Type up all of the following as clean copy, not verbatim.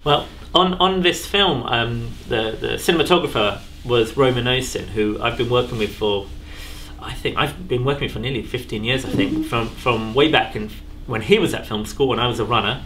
Well, on this film, the cinematographer was Roman Osin, who I've been working with for, I think I've been working with for nearly 15 years. I think from way back when he was at film school, when I was a runner,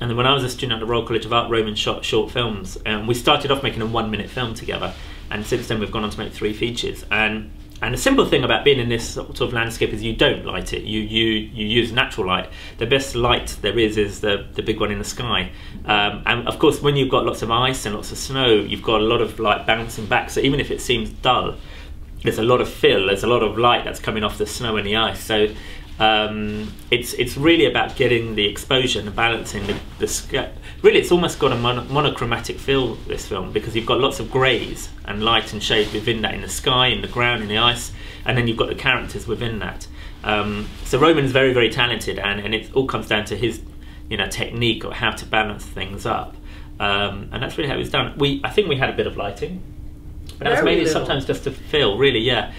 and then when I was a student at the Royal College of Art, Roman shot short films, and we started off making a 1-minute film together, and since then we've gone on to make 3 features. And the simple thing about being in this sort of landscape is you don't light it. You use natural light. The best light there is the big one in the sky. And of course, when you've got lots of ice and lots of snow, you've got a lot of light bouncing back. So even if it seems dull, there's a lot of fill. There's a lot of light that's coming off the snow and the ice. So it's really about getting the exposure and the balancing the sky. Really, it's almost got a monochromatic feel, this film, because you've got lots of greys and light and shade within that, in the sky, in the ground, in the ice, and then you've got the characters within that. So Roman's very, very talented, and it all comes down to his technique or how to balance things up, and that's really how it's done. I think we had a bit of lighting, but that's mainly sometimes just to fill, really, yeah.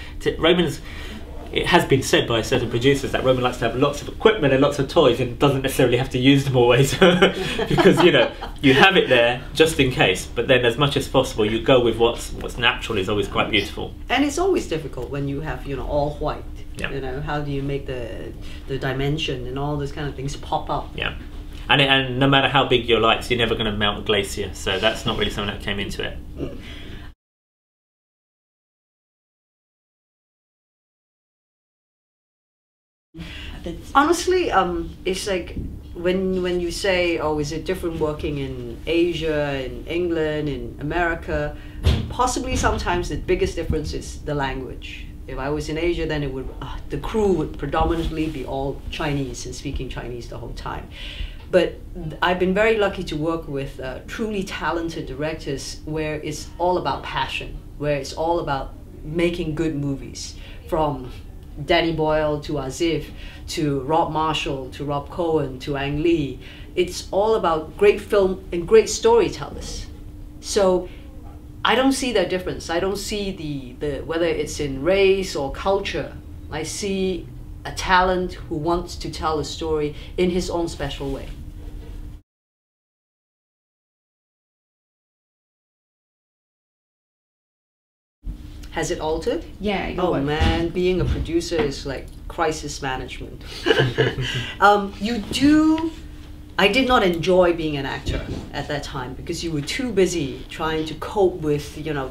It has been said by certain producers that Roman likes to have lots of equipment and lots of toys and doesn't necessarily have to use them always because you have it there just in case, but then as much as possible you go with what's natural is always quite beautiful. And it's always difficult when you have all white. Yeah. How do you make the dimension and all those kind of things pop up? Yeah. And no matter how big your lights, you're never going to melt a glacier, so that's not really something that came into it. Honestly, it's like when you say, oh, is it different working in Asia, in England, in America? Possibly sometimes the biggest difference is the language. If I was in Asia, then the crew would predominantly be all Chinese and speaking Chinese the whole time. But I've been very lucky to work with truly talented directors where it's all about passion, where it's all about making good movies, from Danny Boyle to Asif, to Rob Marshall, to Rob Cohen, to Ang Lee. It's all about great film and great storytellers. So I don't see that difference. I don't see the whether it's in race or culture. I see a talent who wants to tell a story in his own special way. Has it altered? Yeah. Oh man, being a producer is like crisis management. I did not enjoy being an actor at that time because you were too busy trying to cope with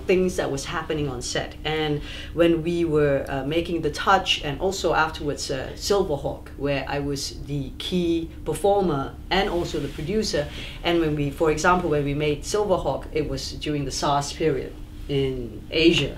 things that was happening on set. And when we were making The Touch, and also afterwards Silverhawk, where I was the key performer and also the producer, and when we, for example, when we made Silverhawk, it was during the SARS period in Asia.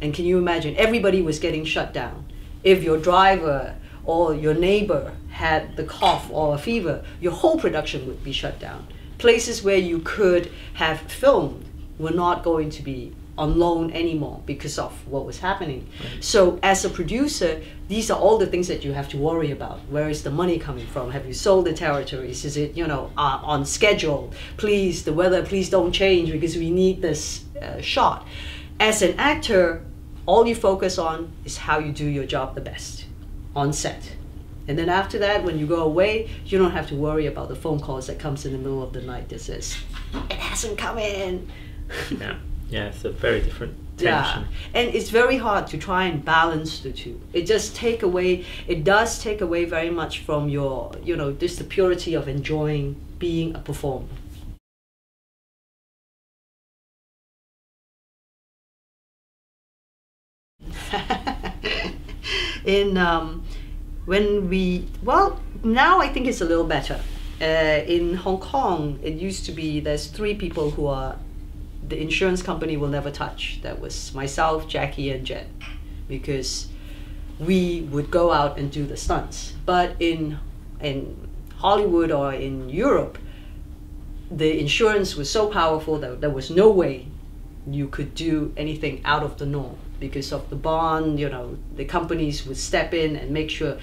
And can you imagine, everybody was getting shut down. If your driver or your neighbor had the cough or a fever, your whole production would be shut down. Places where you could have filmed were not going to be on loan anymore because of what was happening. Right. So as a producer, these are all the things that you have to worry about. Where is the money coming from? Have you sold the territories? Is it on schedule? Please, the weather, please don't change because we need this shot. As an actor, all you focus on is how you do your job the best on set. And then after that, when you go away, you don't have to worry about the phone calls that comes in the middle of the night that says, it hasn't come in. Yeah, it's a very different tension. Yeah, and it's very hard to try and balance the two. It does take away very much from your, just the purity of enjoying being a performer. Now I think it's a little better. In Hong Kong, it used to be there's 3 people who the insurance company will never touch. That was myself, Jackie, and Jen, because we would go out and do the stunts. But in Hollywood or in Europe, the insurance was so powerful that there was no way you could do anything out of the norm. Because of the bond, the companies would step in and make sure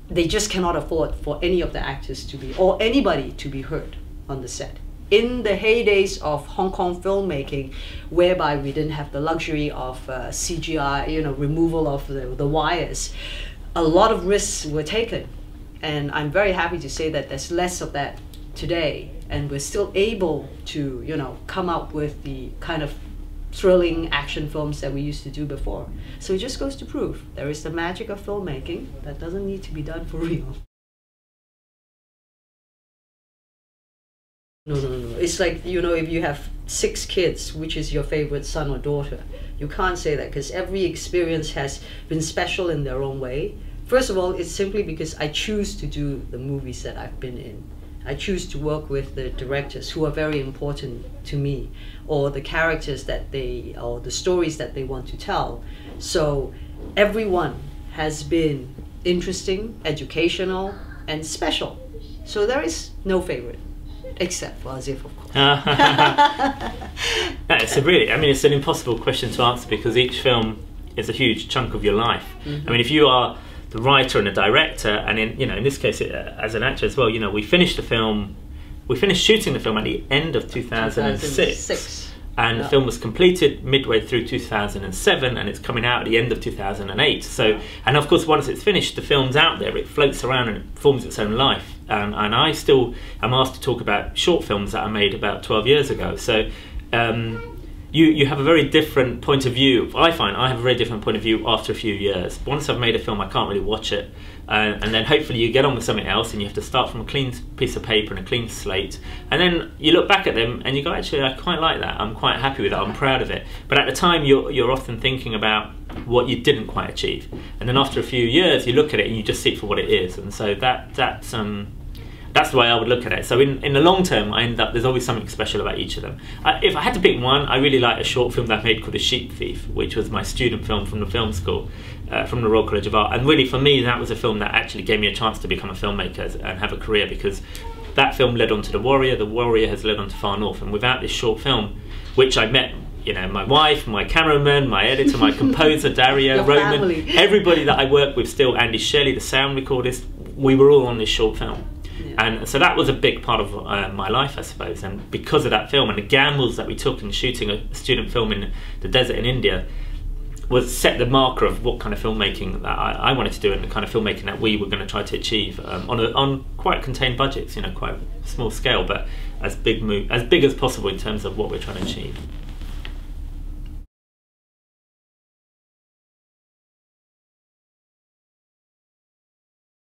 they just cannot afford for any of the actors to be, or anybody to be hurt on the set. In the heydays of Hong Kong filmmaking, whereby we didn't have the luxury of CGI, removal of the wires, a lot of risks were taken. And I'm very happy to say that there's less of that today. and we're still able to, you know, come up with the kind of thrilling action films that we used to do before. So it just goes to prove there is the magic of filmmaking that doesn't need to be done for real. No. It's like, you know, if you have 6 kids, which is your favorite son or daughter, you can't say that, because every experience has been special in their own way. First of all, it's simply because I choose to do the movies that I've been in. I choose to work with the directors who are very important to me, or the characters or the stories that they want to tell. So everyone has been interesting, educational, and special. So there is no favorite. Except for Asif, of course. It's it's an impossible question to answer, because each film is a huge chunk of your life. I mean, if you are the writer and the director, and in this case, as an actor as well, you know, we finished shooting the film at the end of 2006. And the film was completed midway through 2007, and it's coming out at the end of 2008. So, and of course, once it's finished, the film's out there, it floats around and it forms its own life. And I still am asked to talk about short films that I made about 12 years ago. So you have a very different point of view. I find I have a very different point of view after a few years. Once I've made a film, I can't really watch it. And then hopefully you get on with something else, and you have to start from a clean piece of paper and a clean slate. And then you look back at them and you go, actually, I quite like that. I'm quite happy with it. I'm proud of it. But at the time, you're often thinking about what you didn't quite achieve. And then after a few years, you look at it and you just see it for what it is. And so that's the way I would look at it. So in the long term, I end up, there's always something special about each of them. If I had to pick one, I really like a short film that I made called The Sheep Thief, which was my student film from the film school, from the Royal College of Art. And really, for me, that was a film that actually gave me a chance to become a filmmaker and have a career, because that film led on to The Warrior has led on to Far North. And without this short film, which I met, you know, my wife, my cameraman, my editor, my composer, Dario, your Roman, family. Everybody that I work with still, Andy Shelley, the sound recordist, we were all on this short film. Yeah. And so that was a big part of my life, I suppose. And because of that film and the gambles that we took in shooting a student film in the desert in India, was set the marker of what kind of filmmaking that I wanted to do, and the kind of filmmaking that we were going to try to achieve on quite contained budgets, you know, quite small scale, but as big as possible in terms of what we're trying to achieve.